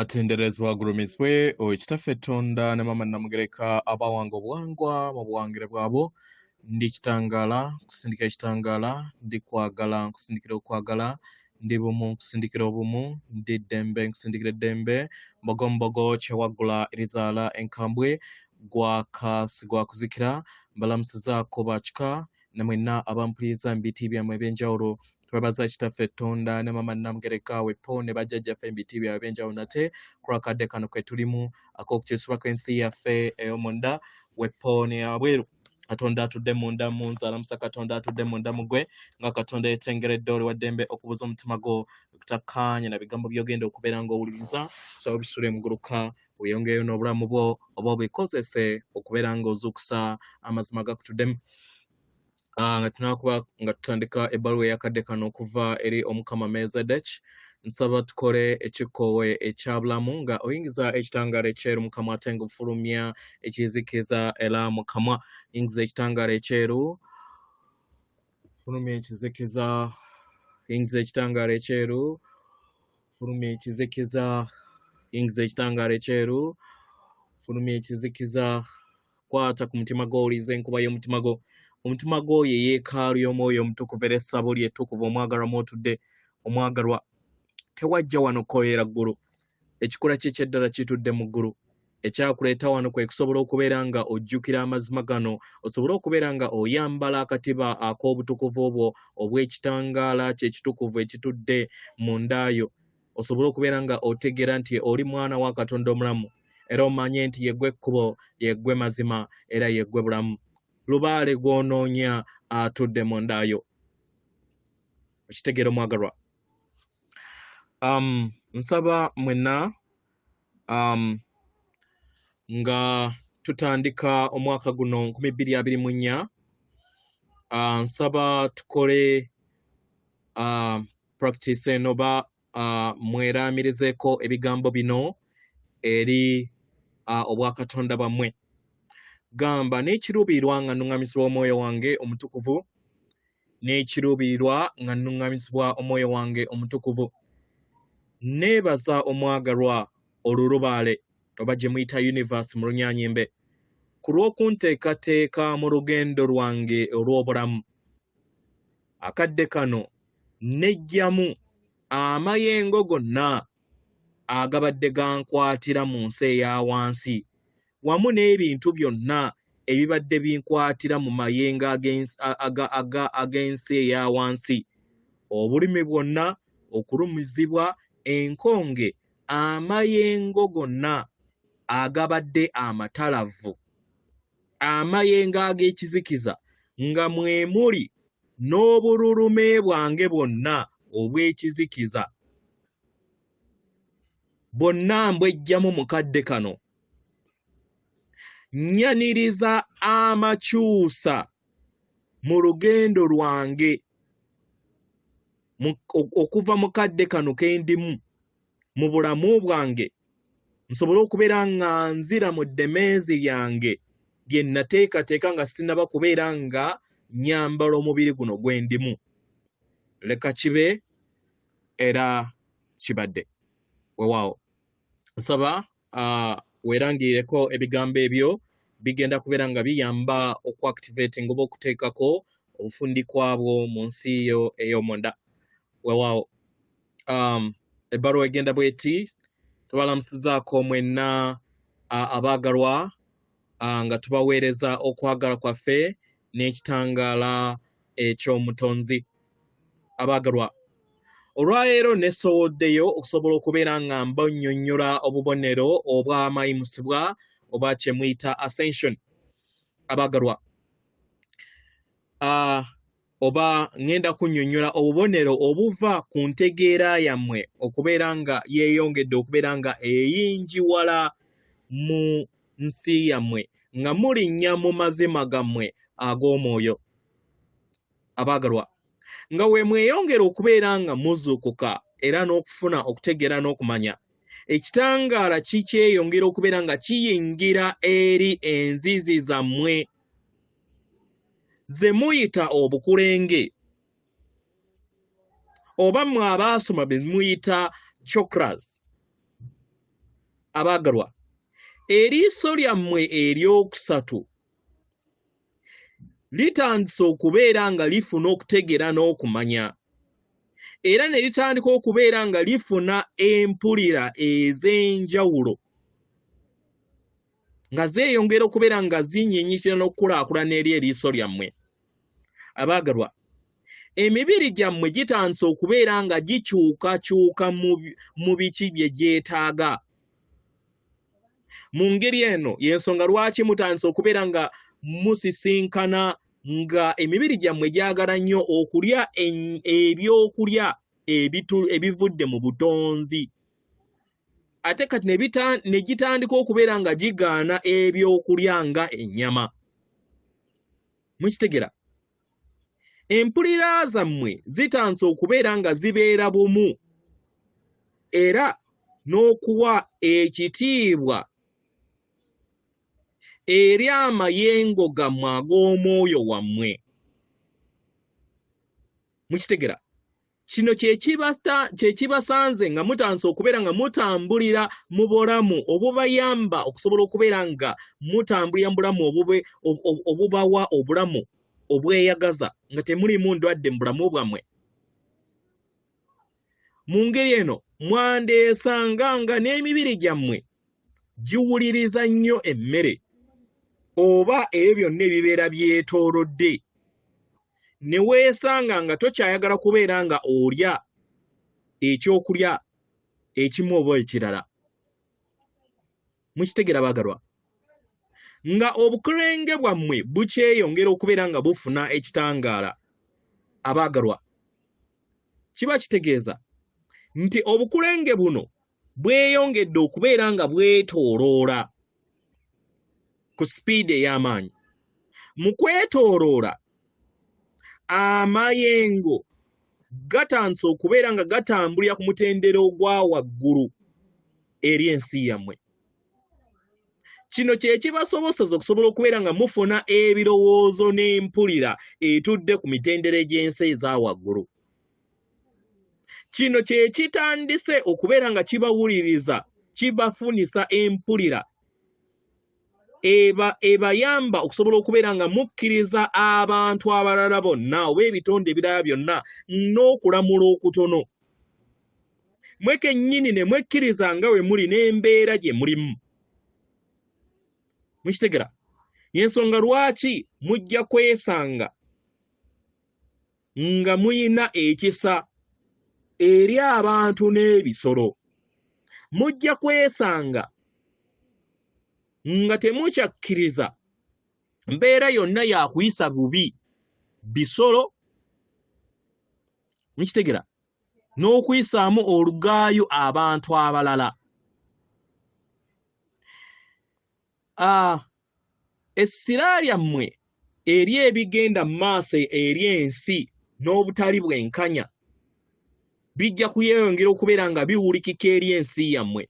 atenderezebwa gulumizibwe ekitaffe Tonda ne mama namugereka abawanga obuwangwa mu buwangire bwabo ndi kitangala kusindika ekitangala ndi kwagala nkusindikira okwagala ndi bumu nkusindikira obumu ndi ddembe nkusindikira eddembe mbogombogo kyewagula erizaala enkambwe gwa kuzikira mbalamusizaako bakika ne mwenna abampuliriza mu biti byammwe eby'enjawulo twebaza kitaffe Tonda ne mama namugereka wepo ne bajjajjaffe mu biti byabwe eby'enjawulo nate kulwakadde kano kwe tulimu ak'okukyusibwa kw'ensi yaffe ey'omunda wepo ne abweru Katonda atudde munda munzaala musa Katonda atudde munda mugwe nga Katonda yetengeredde oli waddembe okubuza omutima gwo okutakkaanya na bigambo by'ogenda okubeera ng'owuliriza so bisule muguluka weyongereyo n'obulamu bwo oba obikozese okubeera ng'ozuukusa amazima gakutuddemu nga tunakuba nga tutandika ebbaluwa eyakadde kano okuva eri Omukama Melizedeki nsaba tukole ekikoowe ekyabulamu nga oyingiza ekitangaala ekyeru Mukama ate ng'ofulumya ekizikiza era Mukama yingiza ekitangaala ekyeru fulumya ekizikiza yingiza ekitangaala ekyeru fulumya ekizikiza yingiza ekitangaala ekyeru fulumya ekizikiza kwata ku mutima gwo owuliriza enkuba y'omutima gwo omutima gwo ye yeekaalu y'omwoyo omutukuvu era essabo ly'ettukuvu omwagalwa mw'otudde omwagalwa tewajja wano kkoleera ggulu ekikula kye ky'eddala kitudde mu ggulu ekyakuleeta wano kwe kusobola okubeera nga ojjukira amazima gano osobole okubeera nga oyambala akatiba ak'obutukuvu obwo obw'ekitangaala ky'ekitukuvu ekitudde mu ndaayo osobole okubeera nga otegeera nti oli mwana wa Katonda omulamu era omanye nti yeggwe ekkubo yeggwe mazima era yeggwe bulamu lubaale gw'onoonya atudde mu ndaayo okitegeera omwagalwa nsaba mwenna nga tutandika omwaka guno 2024 nsaba tukole practice enoba mweraamirizeeko ebigambo bino eri obwakatonda bwammwe gamba n'ekiruubirirwa nga nnuŋŋamisibwa omwoyo wange omutukuvu n'ekiruubirirwa nga nnuŋŋamisibwa omwoyo wange omutukuvu neebaza omwagalwa olulubaale oba gye muyita universe mu lunyaanyimbe ku lw'okunteekateeka mu lugendo lwange olw'obulamu akadde kano nejjamu amayengo gonna agabadde gankwatira mu nsi eya wansi wamu n'ebintu byonna ebibadde binkwatira mu mayengo ag'ensi eya wansi obulumi bwonna okulumizibwa enkonge amayengo gonna agabadde amatalavu amayengo ag'ekizikiza nga mwe muli n'obululume bwange bwonna obw'ekizikiza bonna mbwejjamu mukadde kano nnyaniriza amakyusa mu lugendo lwange okuva mu kadde kano ke ndimu mu bulamu bwange nsobole okubeera nga nzira mu ddemeezi lyange lye nateekateeka nga sinnaba kubeera nga nyambala omubiri guno gwe ndimu leka kibe era kibadde weewaawo nsaba weerangirireko ebigambo ebyo bigenda kubeera nga biyamba okuactivating oba okuteekako obufundikwa bwo mu nsi yo ey'omunda weewaawo ebbaluwa egenda bweti tubalamusizaako mwenna abaagalwa nga tubaweereza okwagala kwaffe n'ekitangaala eky'omutonzi abaagalwa olwaleero nesowoddeyo okusobola okubeera nga mbanyonnyola obubonero obwa mayimusibwa oba kye muyita ascension abaagalwa oba ngenda kunnyonnyola obubonero obuva ku ntegeera yammwe okubeera nga yeeyongedde okubeera nga eyingiwala mu nsi yammwe nga mulinnya mu mazima gammwe ag'omwoyo abaagalwa nga we mweyongera okubeera nga muzuukuka era n'okufuna okutegeera n'okumanya ekitangaala kikyeyongera okubeera nga kiyingira eri enzizi zammwe ze muyita obukulenge oba mmwe abaasoma be muyita chakras Abaagalwa, eriiso lyammwe eryokusatu litandise okubeera nga lifuna okutegeera n'okumanya, era ne litandika okubeera nga lifuna empulira ez'enjawulo nga zeeyongera okubeera nga zinnyinyitira n'okukulaakulana eri eriiso lyammwe. Abaagalwa, emibiri gyammwe gitandise okubeera nga gikyukakyuka mu biki bye gyetaaga. Mu ngeri eno y'ensonga lwaki mutandise okubeera nga musisinkana nga emibiri gyammwe gyagala nnyo okulya ebyokulya ebivudde mu butonzi, ate kati ne gitandika okubeera nga gigaana ebyokulya nga ennyama. Mukitegera? Empulira zammwe zitandise okubeera nga zibeera bumu era n'okuwa ekitiibwa eri amayengo gammwe ag'omwoyo wammwe. Mukitegera? Kino kyekibasanze nga mutandise okubeera nga mutambulira mu bulamu obubayamba okusobola okubeera nga mutambulira mu bulamu obubawa obulamu obweyagaza nga temulimu ndwadde mu bulamu bwammwe. Mu ngeri eno mwandeesanga nga n'emibiri gyammwe giwuliriza nnyo emmere oba ebyo byonna ebibeera byetoolodde, ne weesanga nga tokyayagala kubeera nga olya ekyokulya ekimu oba ekirala. Mukitegera baagalwa? Nga obukulenge bwammwe bukyeyongera okubeera nga bufuna ekitangaala. Abaagalwa, kiba kitegeeza nti obukulenge buno bweyongedde okubeera nga bwetooloola ku sipiidi ey'amaanyi. Mu kwetooloola, amayengo gatandise okubeera nga gatambulira ku mutendera ogwa waggulu eri ensi yammwe. Kino kye kibasoboseza okusobola okubeera nga mufuna ebirowoozo n'empulira etudde ku mitendera egy'ensi eza waggulu. Kino kye kitandise okubeera nga kibawuliriza, kibafunisa empulira ebayamba okusobola okubeera nga mukkiriza abantu abalala bonna oba ebitonde ebirala byonna n'okulamula okutono. Mwe kennyini ne mwekkiriza nga we muli n'embeera gye mulimu. Mukitegera? Y'ensonga lwaki mujja kwesanga nga muyina ekisa eri abantu n'ebisolo. Mujja kwesanga nga temukyakkiriza mbeera yonna yakuyisa bubi bisolo. Mukitegera? N'okuyisaamu olugaayo abantu abalala. Essira lyammwe eri ebigenda mu maaso eri ensi n'obutali bwenkanya bijja kuyeyongera okubeera nga biwulikika eri ensi yammwe.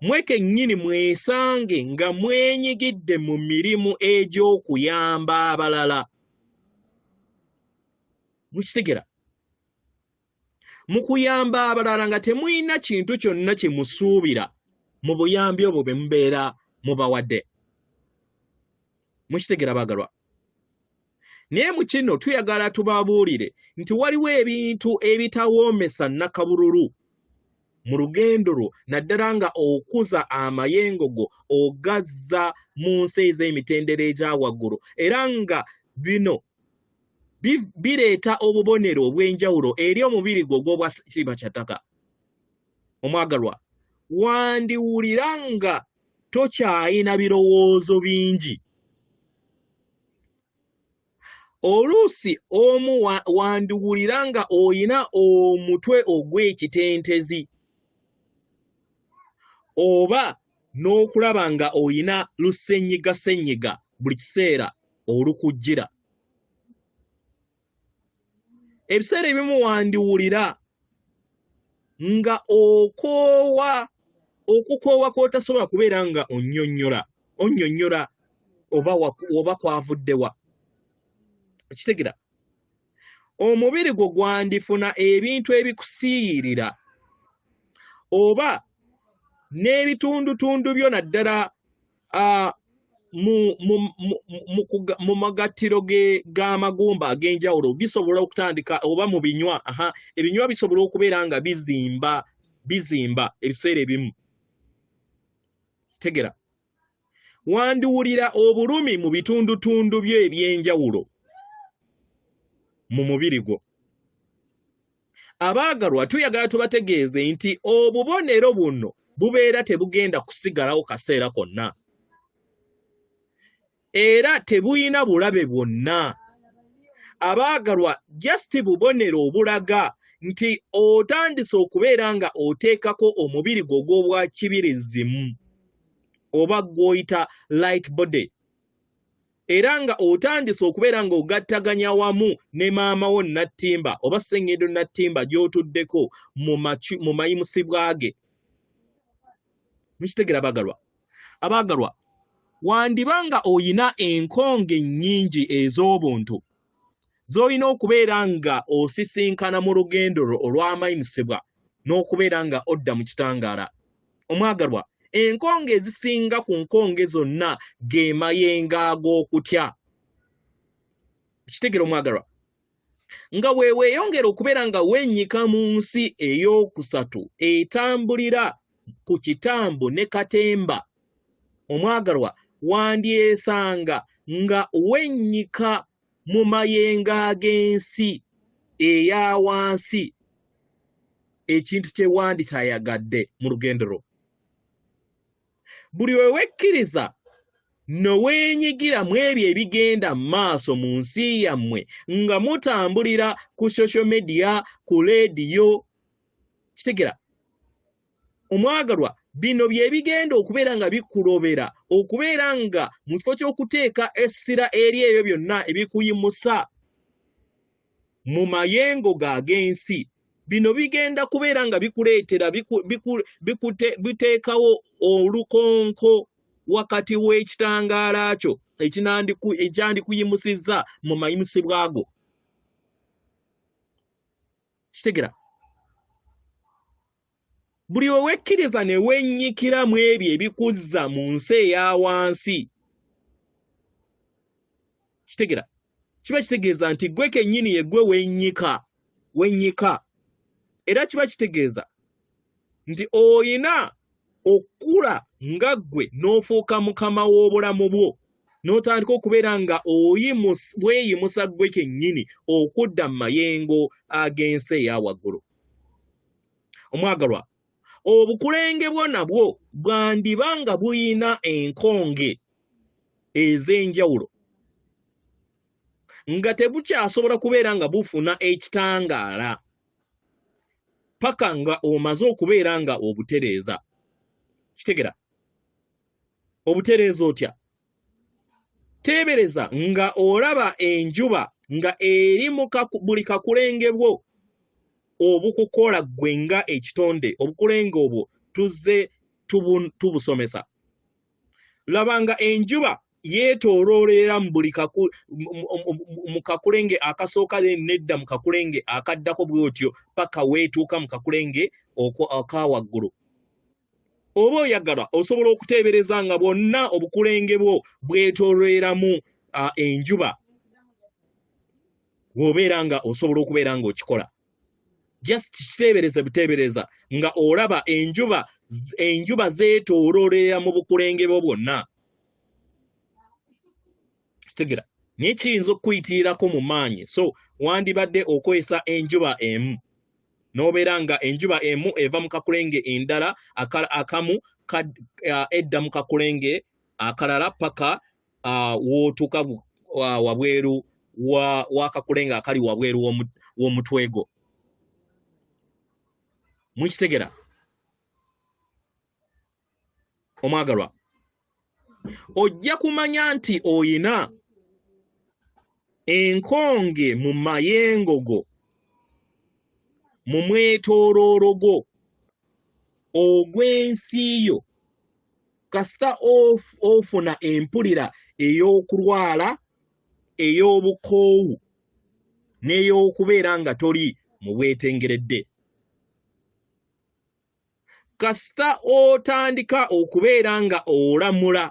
Mwe kennyini mwesange nga mwenyigidde mu mirimu egy'okuyamba abalala. Mukitegera? Mu kuyamba abalala nga temuyina kintu kyonna kye musuubira mu buyambi obwo bwe mubeera mubawadde. Mukitegera baagalwa? Naye mu kino tuyagala tubabuulire nti waliwo ebintu ebitawoomesa nnakabululu mu lugendo lwo naddala nga okuza amayengo go ogazza mu nsi ez'emitendera egya waggulu, era nga bino bireeta obubonero obw'enjawulo eri omubiri gwo ogw'obwa kiriba kyattaka. Omwagalwa, wandiwulira nga tokyayina birowoozo bingi. Oluusi omu wandiwulira nga oyina omutwe ogw'ekitentezi oba n'okulaba nga oyina lusenyigasenyiga buli kiseera olukujjira. Ebiseera ebimu wandiwulira nga okukoowa kw'otasobola kubeera nga onnyonnyola oba kwavuddewa. Okitegera? Omubiri gwo gwandifuna ebintu ebikusiiyirira oba n'ebitundutundu byo naddala mu magattiro g'amagumba ag'enjawulo bisobola okutandika oba mu binywa ebinywa bisobola okubeera nga bizimba ebiseera ebimu. Tegera wandiwulira obulumi mu bitundutundu byo eby'enjawulo mu mubiri gwo. Abaagalwa tuyagala tubategeeze nti obubonero buno bubeera tebugenda kusigalawo kaseera konna era tebuyina bulabe bwonna. Abaagalwa just bubonero obulaga nti otandise okubeera nga oteekako omubiri gwo ogw'obwa kibirizimu oba gw'oyita light body, era nga otandise okubeera nga ogattaganya wamu ne maama wo Nattimba oba Ssenyindo Nattimba gy'otuddeko mu mayimusibwa ge. Mukitegera abaagalwa, wandibanga oyina enkonge nnyingi ez'obuntu z'olina okubeera nga osisinkana mu lugendo olw'amayimusibwa n'okubeera nga odda mu kitangaala. Omwagalwa, enkonge ezisinga ku nkonge zonna ge mayengo ag'okutya. Kitegera omwagalwa, nga weeyongera okubeera nga wennyika mu nsi ey'okusatu etambulira ku kitambo ne katemba. Omwagalwa, wandyesanga nga wennyika mu mayengo ag'ensi eya wansi, ekintu kye wanditayagadde mu lugendo lwo. Buli we wekkiriza noweenyigira mu ebyo ebigenda mu maaso mu nsi yammwe nga mutambulira ku social media, ku leediyo. Kitegera omwagalwa, bino bye bigenda okubeera nga bikulobera okubeera nga mu kifo ky'okuteeka essira eri ebyo byonna ebikuyimusa mu mayengo g'ag'ensi. Bino bigenda kubeera nga bikuleetera biteekawo olukonko wakati w'ekitangaala kyo ekyandikuyimusizza mu mayimusibwa go. Kitegera buli we wekkiriza ne wennyikira mu ebyo ebikuzza mu nsi eya wansi. Kitegera kiba kitegeeza nti gwe kennyini ye gwe wennyika. Era kiba kitegeeza nti oyina okula nga ggwe n'ofuuka mukama w'obulamu bwo n'otandika okubeera nga weeyimusa ggwe kennyini okudda mu mayengo ag'ensi eya waggulu. Omwagalwa, obukulenge bwo nabwo bwandiba nga buyina enkonge ez'enjawulo nga tebukyasobola kubeera nga bufuna ekitangaala paka nga omaze okubeera nga obutereeza. Kitegera obutereeza otya? Teebereza nga olaba enjuba nga eri mu buli kakulenge bwo obukukola ggwe nga ekitonde. Obukulenge obwo tuzze tubusomesa. Laba nga enjuba yeetooloolera mu kakulenge akasooka nedda mu kakulenge akaddako bw'otyo paka weetuuka mu kakulenge aka waggulu. Oba oyagala osobola okuteebereza nga bwonna obukulenge bwo bwetoolooleramu enjuba bw'obeera nga osobola okubeera nga okikola. Just buteebereza nga olaba enjuba zeetooloolera mu bukulenge bwo bwonna. Kitegera naye kiyinza okukuyitirirako mu maanyi, so wandibadde okwesa enjuba emu n'obeera nga enjuba emu eva mu kakulenge endala akamu edda mu kakulenge akalala paka w'otuuka wabweru w'akakulenge akali wabweru w'omutwe gwo. Mukitegera omwagalwa, ojja kumanya nti oyina enkonge mu mayengo go, mu mwetooloolo gwo ogw'ensi yo kasita ofuna empulira ey'okulwala, ey'obukoowu n'ey'okubeera nga toli mu bwetengeredde. kasita otandika okubeera nga olamula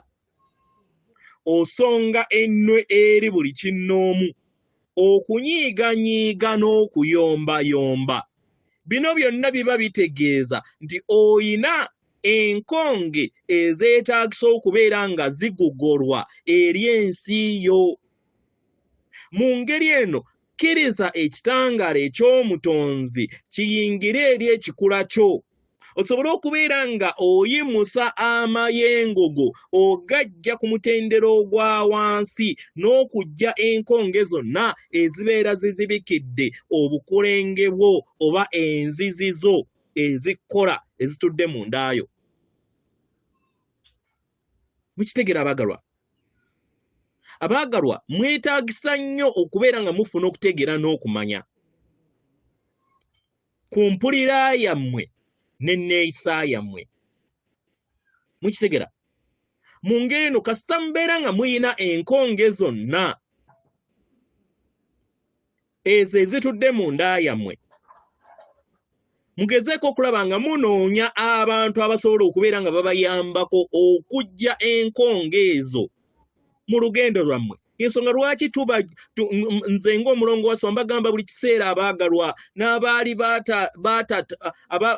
osonga ennwe eri buli kinnoomu okunyiiganyiiga n'okuyombayomba bino byonna biba bitegeeza nti oyina enkonge ezeetaagisa okubeera nga zigugolwa eri ensi yo. Mu ngeri eno kkiriza ekitangaala eky'omutonzi kiyingire eri ekikula kyo osobole okubeera nga oyimusa amayengo go ogajja ku mutendero ogwa wansi n'okujja enkonge zonna ezibeera zizibikidde obukulenge bwo oba enzizi zo ezikkola ezitudde mu ndaayo. Mukitegera abaagalwa? Abaagalwa mwetaagisa nnyo okubeera nga mufuna okutegeera n'okumanya ku mpulira yammwe n'enneeyisa yammwe. Mukitegera? Mu ngeri eno kasita mubeera nga muyina enkonge zonna ezo ezitudde mu nda yammwe, mugezeeko okulaba nga munoonya abantu abasobola okubeera nga babayambako okujja enkonge ezo mu lugendo lwammwe. Ensonga lwaki nze ng'omulongo WASSWA mbagamba buli kiseera abaagalwa n'abaali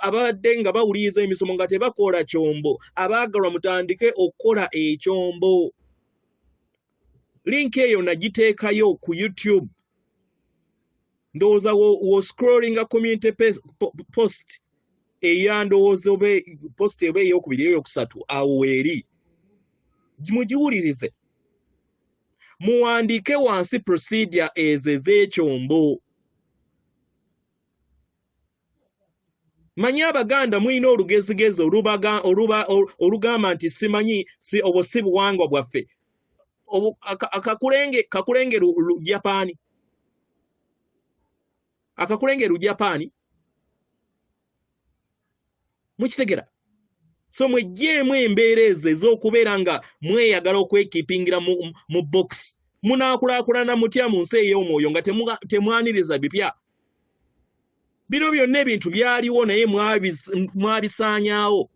abadde nga bawuliriza emisomo nga tebakola kyombo, abaagalwa mutandike okukola ekyombo. Linki eyo nagiteekayo ku YouTube. Ndowooza wo scrollinga community post eya ndowooza post eba ey'okubiri ey'okusatu awo eri. Mugiwulirize. Muwandiike wansi procedure ezo ez'ekyombo. Manyi Abaganda mulina olugezigezi olugamba nti simanyi obwo si buwangwa bwaffe. Kakulenge Lujapaani. Akakulenge Lujapaani. Mukitegera? So mwejjeemu embeera ezo ez'okubeera nga mweyagala okwekipingira mu box. Munaakulaakulana mutya mu nsi ey'omwoyo nga temwaniriza bipya? Bino byonna ebintu byaliwo naye mwabisaanyaawo.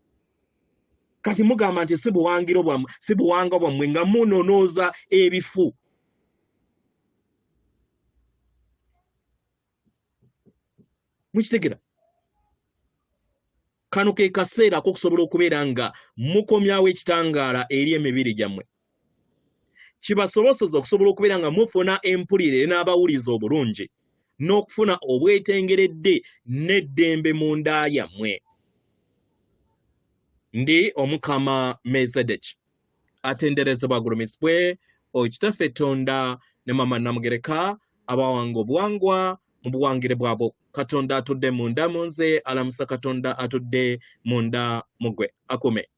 Kati mugamba nti si buwanga bwammwe nga munonooza ebifu. Mukitegera? Kano ke kaseera k'okusobola okubeera nga mukomyawo ekitangaala eri emibiri gyammwe. Kibasobozesa okusobola okubeera nga mufuna empulire n'abawuliza obulungi n'okufuna obwetengeredde n'eddembe mu nda yammwe. Ndi Omukama Melizedeki. Atenderezebwa agulumisibwe Kitaffe Tonda ne Mama Namugereka abawanga obuwangwa mu buwangire bwabo. Katonda atudde munda mu nze, alamusa Katonda atudde munda mu ggwe. Akume.